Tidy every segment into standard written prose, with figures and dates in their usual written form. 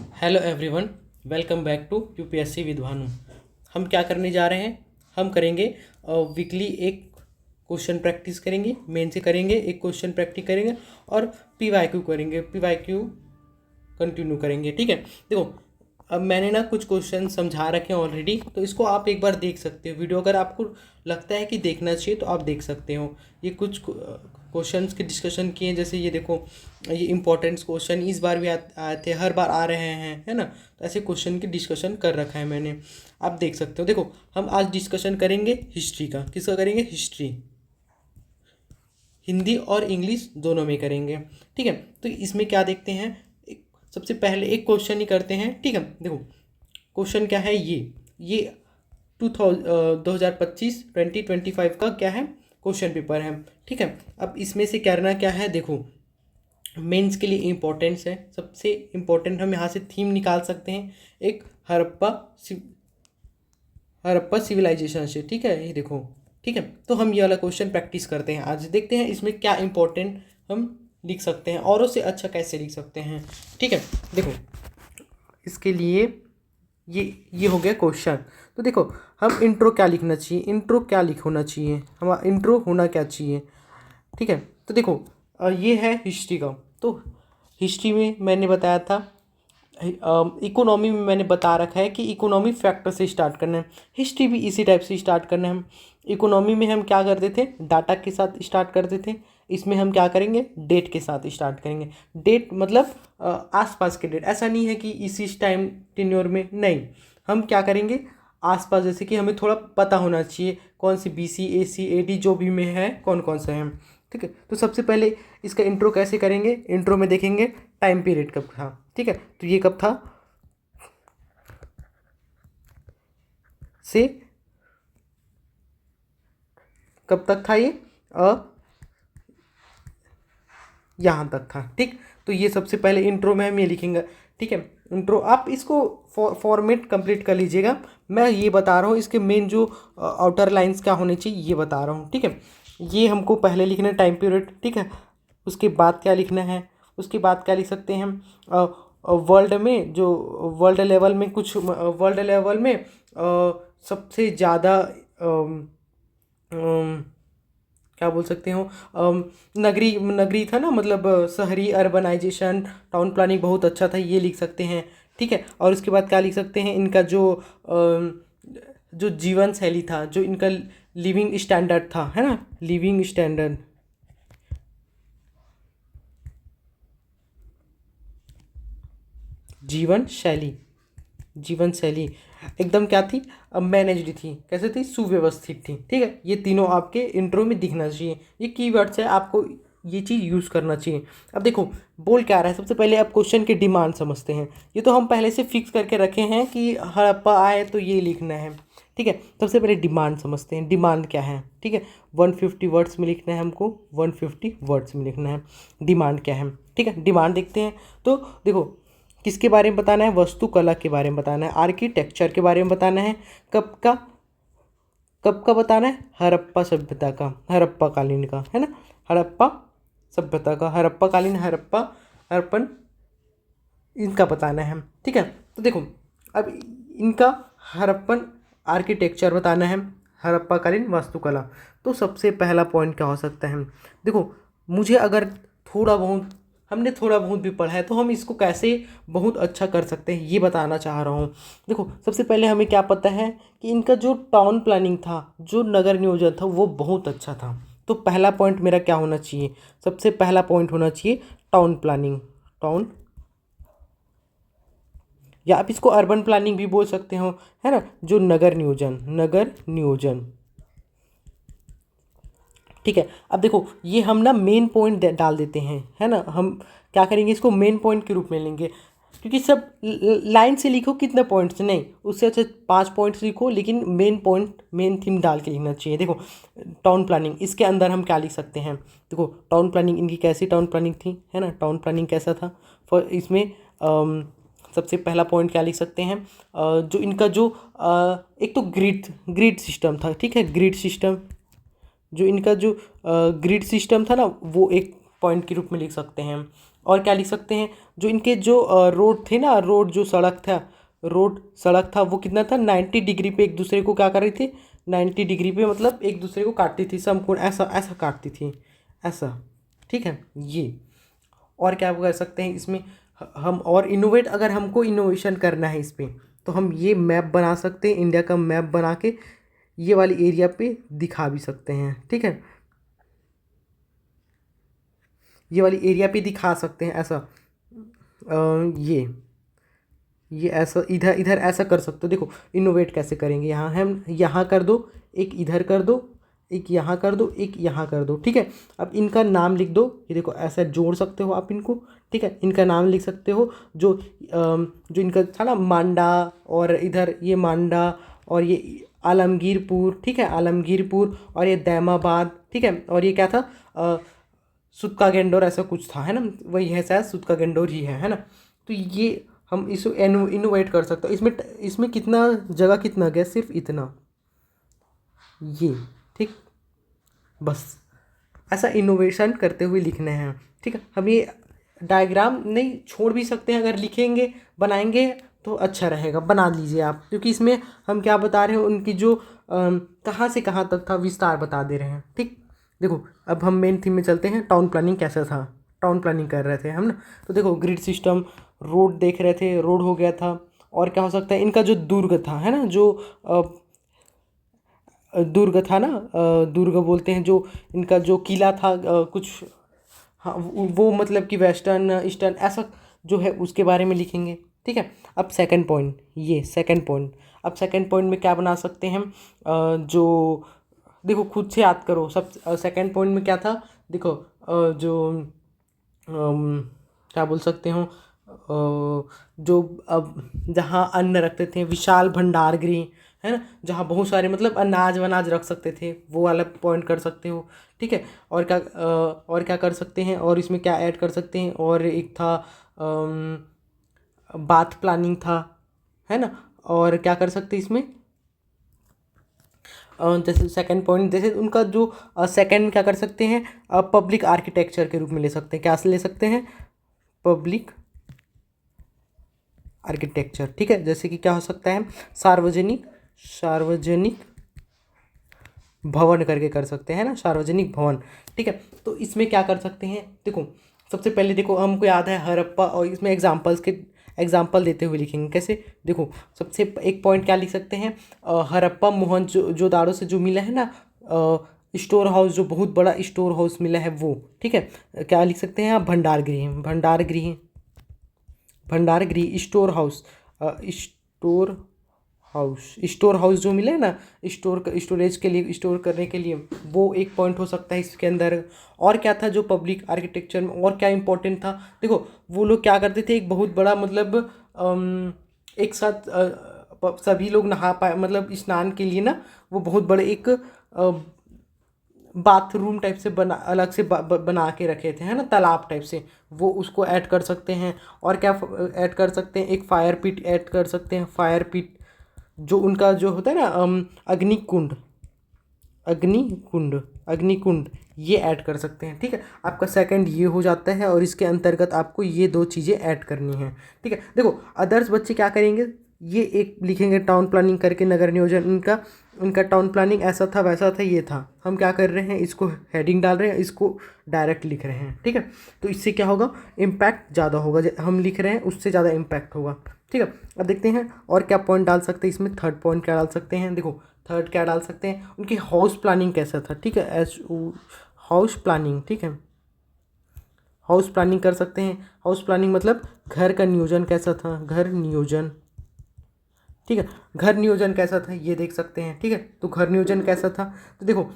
Hello everyone, welcome back to UPSC with Bhanu. हम क्या करने जा रहे हैं? हम करेंगे वीकली एक क्वेश्चन प्रैक्टिस करेंगे, मेन से करेंगे, एक क्वेश्चन प्रैक्टिस करेंगे और पीवाईक्यू करेंगे, पीवाईक्यू कंटिन्यू करेंगे। ठीक है, देखो अब मैंने ना कुछ क्वेश्चन समझा रखे हैं ऑलरेडी, तो इसको आप एक बार देख सकते हो। वीडियो अगर आपको लगता है कि देखना चाहिए तो आप देख सकते हो। ये कुछ क्वेश्चंस के डिस्कशन किए, जैसे ये देखो, ये इंपॉर्टेंट क्वेश्चन इस बार भी आए थे, हर बार आ रहे हैं, है ना। तो ऐसे क्वेश्चन की डिस्कशन कर रखा है मैंने, आप देख सकते हो। देखो हम आज डिस्कशन करेंगे हिस्ट्री का। किसका करेंगे? हिस्ट्री। हिंदी और इंग्लिश दोनों में करेंगे। ठीक है, तो इसमें क्या देखते हैं, सबसे पहले एक क्वेश्चन ही करते हैं। ठीक है, देखो क्वेश्चन क्या है, ये 2025 2025 का क्या है, क्वेश्चन पेपर है। ठीक है, अब इसमें से करना क्या है, देखो मेंस के लिए इम्पोर्टेंस है। सबसे इम्पोर्टेंट हम यहाँ से थीम निकाल सकते हैं, एक हड़प्पा सिविलाइजेशन से। ठीक है, ये देखो। ठीक है, तो हम ये वाला क्वेश्चन प्रैक्टिस करते हैं आज। देखते हैं इसमें क्या इम्पोर्टेंट हम लिख सकते हैं, औरों से अच्छा कैसे लिख सकते हैं। ठीक है, देखो इसके लिए ये हो गया क्वेश्चन। तो देखो हम इंट्रो क्या लिखना चाहिए, इंट्रो क्या होना चाहिए, हमारा इंट्रो होना क्या चाहिए। ठीक है, तो देखो ये है हिस्ट्री का। तो हिस्ट्री में मैंने बताया था, इकोनॉमी में मैंने बता रखा है कि इकोनॉमी फैक्टर से स्टार्ट करना है, हिस्ट्री भी इसी टाइप से स्टार्ट करना है। हम इकोनॉमी में हम क्या करते थे, डाटा के साथ स्टार्ट करते थे। इसमें हम क्या करेंगे, डेट के साथ स्टार्ट करेंगे। डेट मतलब आसपास के डेट, ऐसा नहीं है कि इसी टाइम टेन्योर में, नहीं। हम क्या करेंगे, आसपास, जैसे कि हमें थोड़ा पता होना चाहिए कौन सी BC AC AD जो भी में है, कौन कौन सा है। ठीक है, तो सबसे पहले इसका इंट्रो कैसे करेंगे, इंट्रो में देखेंगे टाइम पीरियड कब था। ठीक है, तो ये कब था, से कब तक था, ये यहाँ तक था। ठीक, तो ये सबसे पहले इंट्रो में हम ये लिखेंगे। ठीक है, इंट्रो आप इसको फॉर्मेट कंप्लीट कर लीजिएगा। मैं ये बता रहा हूँ इसके मेन जो आउटर लाइंस क्या होने चाहिए, ये बता रहा हूँ। ठीक है, ये हमको पहले लिखना है टाइम पीरियड। ठीक है, उसके बाद क्या लिखना है, उसके बाद क्या लिख सकते हैं हम, वर्ल्ड में, जो वर्ल्ड लेवल में कुछ, वर्ल्ड लेवल में सबसे ज़्यादा क्या बोल सकते हो, नगरी नगरी था ना, मतलब शहरी अर्बनाइजेशन, टाउन प्लानिंग बहुत अच्छा था, ये लिख सकते हैं। ठीक है, और उसके बाद क्या लिख सकते हैं, इनका जो जीवन शैली था, जो इनका लिविंग स्टैंडर्ड था, है ना, लिविंग स्टैंडर्ड, जीवन शैली, जीवन शैली एकदम क्या थी, मैनेज्ड थी, कैसे थी, सुव्यवस्थित थी। ठीक है, ये तीनों आपके इंट्रो में दिखना चाहिए। ये कीवर्ड्स है, आपको ये चीज़ यूज़ करना चाहिए। अब देखो बोल क्या रहा है, सबसे पहले आप क्वेश्चन की डिमांड समझते हैं। ये तो हम पहले से फिक्स करके रखे हैं कि हड़प्पा आए तो ये लिखना है। ठीक है, सबसे पहले डिमांड समझते हैं, डिमांड क्या है। ठीक है, 150 वर्ड्स में लिखना है हमको, 150 वर्ड्स में लिखना है, डिमांड क्या है। ठीक है, डिमांड देखते हैं। तो देखो किसके बारे में बताना है, वास्तुकला के बारे में बताना है, आर्किटेक्चर के बारे में बताना है। कब का, कब का बताना है, हड़प्पा सभ्यता का, हड़प्पा कालीन का, है ना, हड़प्पा सभ्यता का, हड़प्पा कालीन, हड़प्पा हड़प्पन, इनका बताना है। ठीक है, तो देखो अब इनका हड़प्पन आर्किटेक्चर बताना है, हड़प्पा कालीन वास्तुकला। तो सबसे पहला पॉइंट क्या हो सकता है, देखो मुझे अगर थोड़ा बहुत, हमने थोड़ा बहुत भी पढ़ा है, तो हम इसको कैसे बहुत अच्छा कर सकते हैं ये बताना चाह रहा हूँ। देखो सबसे पहले हमें क्या पता है कि इनका जो टाउन प्लानिंग था, जो नगर नियोजन था, वो बहुत अच्छा था। तो पहला पॉइंट मेरा क्या होना चाहिए, सबसे पहला पॉइंट होना चाहिए टाउन प्लानिंग, टाउन, या आप इसको अर्बन प्लानिंग भी बोल सकते हो, है ना, जो नगर नियोजन, नगर नियोजन। ठीक है, अब देखो ये हम ना मेन पॉइंट डाल देते हैं, है ना, हम क्या करेंगे, इसको मेन पॉइंट के रूप में लेंगे। क्योंकि सब लाइन से लिखो कितने पॉइंट्स, नहीं, उससे अच्छा 5 पॉइंट्स लिखो, लेकिन मेन पॉइंट, मेन थीम डाल के लिखना चाहिए। देखो टाउन प्लानिंग, इसके अंदर हम क्या लिख सकते हैं, देखो टाउन प्लानिंग इनकी कैसी टाउन प्लानिंग थी, है ना, टाउन प्लानिंग कैसा था। फॉर इसमें सबसे पहला पॉइंट क्या लिख सकते हैं, जो इनका जो एक तो ग्रिड ग्रिड सिस्टम था। ठीक है, ग्रिड सिस्टम, जो इनका जो ग्रिड सिस्टम था ना, वो एक पॉइंट के रूप में लिख सकते हैं। और क्या लिख सकते हैं, जो इनके जो रोड थे ना, रोड सड़क था वो कितना था, 90 डिग्री पे एक दूसरे को क्या कर रही थी, 90 डिग्री पे मतलब एक दूसरे को काटती थी, समकोण ऐसा ऐसा काटती थी, ऐसा। ठीक है ये। और क्या कर सकते हैं इसमें हम, और इनोवेट, अगर हमको इनोवेशन करना है इस पे, तो हम ये मैप बना सकते हैं, इंडिया का मैप बना के ये वाली एरिया पे दिखा भी सकते हैं। ठीक है, ये वाली एरिया पे दिखा सकते हैं ऐसा। ये ऐसा इधर इधर ऐसा कर सकते हो। देखो इनोवेट कैसे करेंगे, यहाँ हम यहाँ कर दो, एक इधर कर दो, एक यहाँ कर दो, एक यहाँ कर दो। ठीक है, अब इनका नाम लिख दो, ये देखो ऐसा जोड़ सकते हो आप इनको। ठीक है, इनका नाम लिख सकते हो, जो इनका था ना मांडा, और इधर ये मांडा, और ये आलमगीरपुर। ठीक है, आलमगीरपुर, और ये दैमाबाद। ठीक है, और ये क्या था, सुतका गेंडोर ऐसा कुछ था, है ना, वही है शायद, सुतका गेंडोर ही है ना। तो ये हम इसे इनोवेट कर सकते हैं। इसमें इसमें कितना जगह कितना गया, सिर्फ इतना, ये। ठीक, बस ऐसा इनोवेशन करते हुए लिखने हैं। ठीक है, हम ये डायग्राम नहीं छोड़ भी सकते हैं, अगर लिखेंगे बनाएंगे तो अच्छा रहेगा, बना लीजिए आप, क्योंकि इसमें हम क्या बता रहे हैं, उनकी जो कहाँ से कहाँ तक था विस्तार बता दे रहे हैं। ठीक, देखो अब हम मेन थीम में चलते हैं, टाउन प्लानिंग कैसा था। टाउन प्लानिंग कर रहे थे हम ना, तो देखो ग्रिड सिस्टम, रोड देख रहे थे, रोड हो गया था। और क्या हो सकता है, इनका जो दुर्ग था, है ना, जो दुर्ग था ना, दुर्ग बोलते हैं जो इनका जो किला था, कुछ, हाँ वो मतलब कि वेस्टर्न ईस्टर्न ऐसा जो है उसके बारे में लिखेंगे। ठीक है, अब सेकंड पॉइंट, ये सेकंड पॉइंट, अब सेकंड पॉइंट में क्या बना सकते हैं हम, जो देखो खुद से याद करो सब। सेकंड पॉइंट में क्या था, देखो जो क्या बोल सकते हो, जो अब जहाँ अन्न रखते थे, विशाल भंडार गृह, है ना, जहाँ बहुत सारे मतलब अनाज वनाज रख सकते थे, वो वाला पॉइंट कर सकते हो। ठीक है, और क्या कर सकते हैं, और इसमें क्या ऐड कर सकते हैं, और एक था बाथ प्लानिंग था, है ना। और क्या कर सकते हैं इसमें, जैसे सेकंड पॉइंट, जैसे उनका जो सेकंड में क्या कर सकते हैं, पब्लिक आर्किटेक्चर के रूप में ले सकते हैं, क्या ले सकते हैं, पब्लिक आर्किटेक्चर। ठीक है, जैसे कि क्या हो सकता है, सार्वजनिक भवन करके कर सकते हैं ना, सार्वजनिक भवन। ठीक है, तो इसमें क्या कर सकते हैं, देखो सबसे पहले देखो हमको याद है हड़प्पा, और इसमें एग्जाम्पल देते हुए लिखेंगे कैसे। देखो सबसे एक पॉइंट क्या लिख सकते हैं, हड़प्पा मोहनजोदाड़ो से जो मिला है ना, स्टोर हाउस, जो बहुत बड़ा स्टोर हाउस मिला है वो। ठीक है, क्या लिख सकते हैं आप, भंडार गृह, स्टोर हाउस जो मिला है ना, स्टोरेज के लिए, स्टोर करने के लिए, वो एक पॉइंट हो सकता है इसके अंदर। और क्या था जो पब्लिक आर्किटेक्चर में और क्या इंपॉर्टेंट था, देखो वो लोग क्या करते थे, एक बहुत बड़ा मतलब एक साथ सभी लोग नहा पाए, मतलब स्नान के लिए ना, वो बहुत बड़े एक बाथरूम टाइप से बना, अलग से बना के रखे थे, है ना, तालाब टाइप से, वो उसको ऐड कर सकते हैं। और क्या ऐड कर सकते हैं, एक फायर पिट ऐड कर सकते हैं, फायर पिट, जो उनका जो होता है ना, अग्निकुंड, अग्निकुंड ये ऐड कर सकते हैं। ठीक है, आपका सेकंड ये हो जाता है, और इसके अंतर्गत आपको ये दो चीज़ें ऐड करनी है। ठीक है, देखो अदर्स बच्चे क्या करेंगे, ये एक लिखेंगे टाउन प्लानिंग करके, नगर नियोजन, उनका टाउन प्लानिंग ऐसा था वैसा था ये था। हम क्या कर रहे हैं, इसको हेडिंग डाल रहे हैं, इसको डायरेक्ट लिख रहे हैं। ठीक है, तो इससे क्या होगा, इम्पैक्ट ज़्यादा होगा, हम लिख रहे हैं उससे ज़्यादा इम्पैक्ट होगा। ठीक है, अब देखते हैं और क्या पॉइंट डाल सकते हैं इसमें, थर्ड पॉइंट क्या डाल सकते हैं, देखो थर्ड क्या डाल सकते हैं, उनकी हाउस प्लानिंग कैसा था। ठीक है, हाउस प्लानिंग। ठीक है, हाउस प्लानिंग कर सकते हैं, हाउस प्लानिंग मतलब घर का नियोजन कैसा था, घर नियोजन। ठीक है, घर नियोजन कैसा था ये देख सकते हैं। ठीक है, तो घर नियोजन कैसा था, तो देखो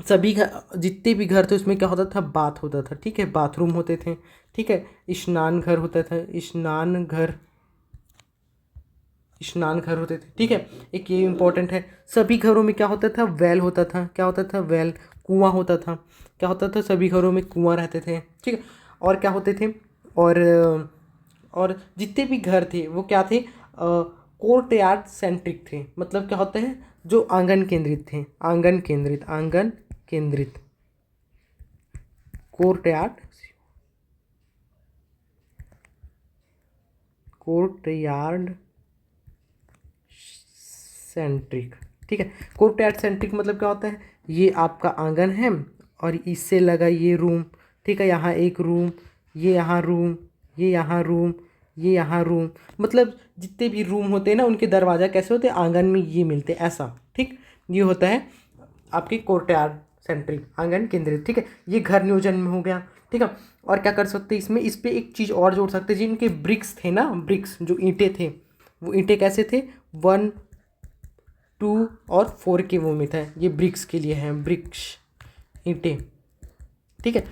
सभी घर, जितने भी घर थे उसमें क्या होता था, बाथ होता था। ठीक है, बाथरूम होते थे। ठीक है, स्नान घर होता था, स्नान घर होते थे। ठीक है, एक ये इंपॉर्टेंट है, सभी घरों में क्या होता था, वेल होता था, क्या होता था, वेल, कुआं होता था, क्या होता था, सभी घरों में कुआं रहते थे। ठीक है, और क्या होते थे, और और जितने भी घर थे वो क्या थे, कोर्ट यार्ड सेंट्रिक थे, मतलब क्या होता है, जो आंगन केंद्रित थे, आंगन केंद्रित, कोर्ट यार्ड कोर्टयार्ड सेंट्रिक। ठीक है, कोर्टयार्ड सेंट्रिक मतलब क्या होता है, ये आपका आंगन है और इससे लगा ये रूम। ठीक है, यहाँ एक रूम, ये यहाँ रूम, ये यहाँ रूम, ये यहाँ रूम, मतलब जितने भी रूम होते हैं ना उनके दरवाज़ा कैसे होते हैं, आंगन में ये मिलते हैं ऐसा। ठीक, ये होता है आपकी कोर्टयार्ड सेंट्रिक, आंगन केंद्रित। ठीक है, ये घर नियोजन में हो गया। ठीक है, और क्या कर सकते हैं इसमें, इस पर एक चीज़ और जोड़ सकते हैं, जिनके ब्रिक्स थे ना, ब्रिक्स जो ईंटें थे, वो ईंटें कैसे थे, 1, 2 और 4 के वो में था, ये ब्रिक्स के लिए हैं, ब्रिक्स ईंटें। ठीक है,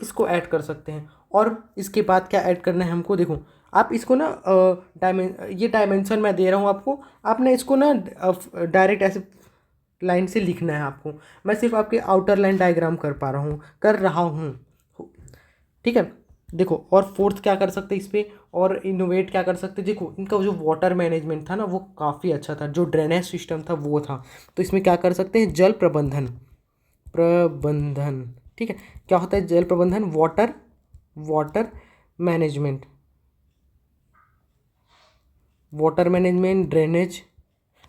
इसको ऐड कर सकते हैं। और इसके बाद क्या ऐड करना है हमको, देखो आप इसको ना ये डायमेंशन मैं दे रहा हूँ आपको, आपने इसको ना डायरेक्ट ऐसे लाइन से लिखना है आपको। मैं सिर्फ आपके आउटर लाइन डायग्राम कर रहा हूँ। ठीक है, देखो और फोर्थ क्या कर सकते हैं इस पर, और इनोवेट क्या कर सकते हैं, देखो इनका जो वाटर मैनेजमेंट था ना वो काफ़ी अच्छा था, जो ड्रेनेज सिस्टम था वो था। तो इसमें क्या कर सकते हैं, जल प्रबंधन, ठीक है, क्या होता है जल प्रबंधन, वाटर मैनेजमेंट, ड्रेनेज।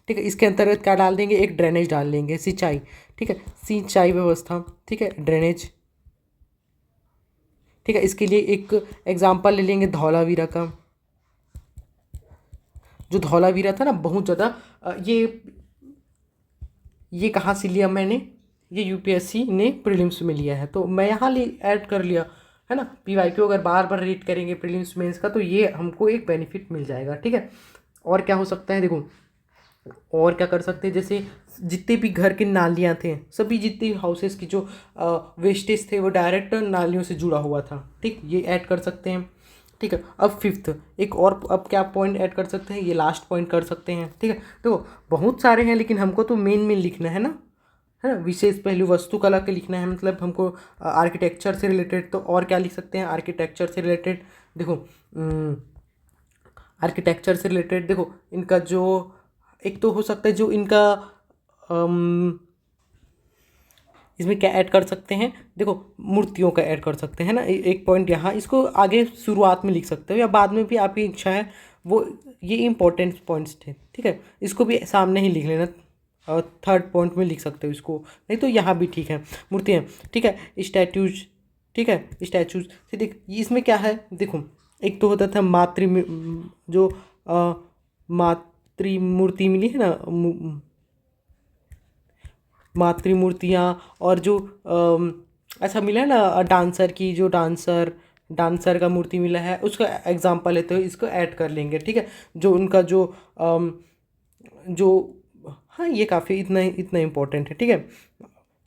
ठीक है, इसके अंतर्गत क्या डाल देंगे, एक ड्रेनेज डाल देंगे, सिंचाई। ठीक है, सिंचाई व्यवस्था। ठीक है, ड्रेनेज। ठीक है, इसके लिए एक एग्जाम्पल ले लेंगे धौलावीरा का। जो धौलावीरा था ना बहुत ज़्यादा ये कहाँ से लिया मैंने, ये यूपीएससी ने प्रीलिम्स में लिया है, तो मैं यहाँ ऐड कर लिया है ना। पीवाईक्यू अगर बार बार रीड करेंगे प्रीलिम्स मेंस का तो ये हमको एक बेनिफिट मिल जाएगा। ठीक है, और क्या हो सकता है, देखो और क्या कर सकते हैं, जैसे जितने भी घर के नालियाँ थे, सभी जितने हाउसेस की जो वेस्टेज थे वो डायरेक्ट नालियों से जुड़ा हुआ था। ठीक, ये ऐड कर सकते हैं। ठीक है, अब फिफ्थ एक और, अब क्या पॉइंट ऐड कर सकते हैं, ये लास्ट पॉइंट कर सकते हैं। ठीक है, तो बहुत सारे हैं लेकिन हमको तो मेन लिखना है ना, है ना, विशेष पहलू वस्तुकला के लिखना है, मतलब हमको आर्किटेक्चर से रिलेटेड। तो और क्या लिख सकते हैं आर्किटेक्चर से रिलेटेड, देखो आर्किटेक्चर से रिलेटेड, देखो इनका जो एक तो हो सकता है जो इनका इसमें क्या ऐड कर सकते हैं, देखो मूर्तियों का ऐड कर सकते हैं ना, एक पॉइंट यहाँ, इसको आगे शुरुआत में लिख सकते हो या बाद में भी आपकी इच्छा है वो, ये इंपॉर्टेंट पॉइंट्स थे। ठीक है, इसको भी सामने ही लिख लेना, और थर्ड पॉइंट में लिख सकते हो इसको, नहीं तो यहाँ भी ठीक है, मूर्तियाँ। ठीक है, स्टैचूज। ठीक है, स्टैचूज से देख इसमें क्या है, देखो एक तो होता था जो मातृमूर्ति मिली है ना, मातृमूर्तियाँ, और जो अच्छा मिला है ना डांसर की, जो डांसर का मूर्ति मिला है उसका एग्जांपल लेते हुए इसको ऐड कर लेंगे। ठीक है, जो उनका जो हाँ ये काफ़ी इतना इम्पोर्टेंट है। ठीक है,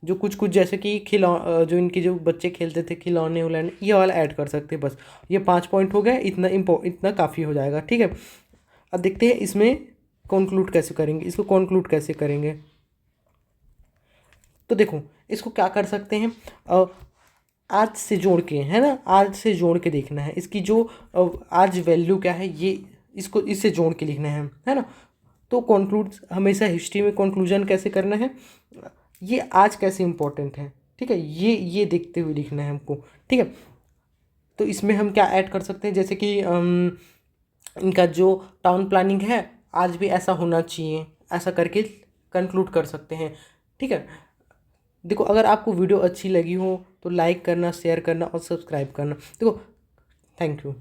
जो कुछ जैसे कि जो इनके जो बच्चे खेलते थे खिलौने उलौने, ये वाला ऐड कर सकते हैं। बस ये 5 पॉइंट हो गए, इतना काफ़ी हो जाएगा। ठीक है, अब देखते हैं इसमें कंक्लूड कैसे करेंगे, इसको कंक्लूड कैसे करेंगे। तो देखो इसको क्या कर सकते हैं, आज से जोड़ के, है ना, आज से जोड़ के देखना है इसकी जो आज वैल्यू क्या है, ये इसको इससे जोड़ के लिखना है ना। तो कंक्लूड हमेशा हिस्ट्री में कंक्लूजन कैसे करना है, ये आज कैसे इंपॉर्टेंट है। ठीक है, ये देखते हुए लिखना है हमको। ठीक है, तो इसमें हम क्या ऐड कर सकते हैं, जैसे कि इनका जो टाउन प्लानिंग है आज भी ऐसा होना चाहिए, ऐसा करके कंक्लूड कर सकते हैं। ठीक है, देखो अगर आपको वीडियो अच्छी लगी हो तो लाइक करना, शेयर करना और सब्सक्राइब करना। देखो, थैंक यू।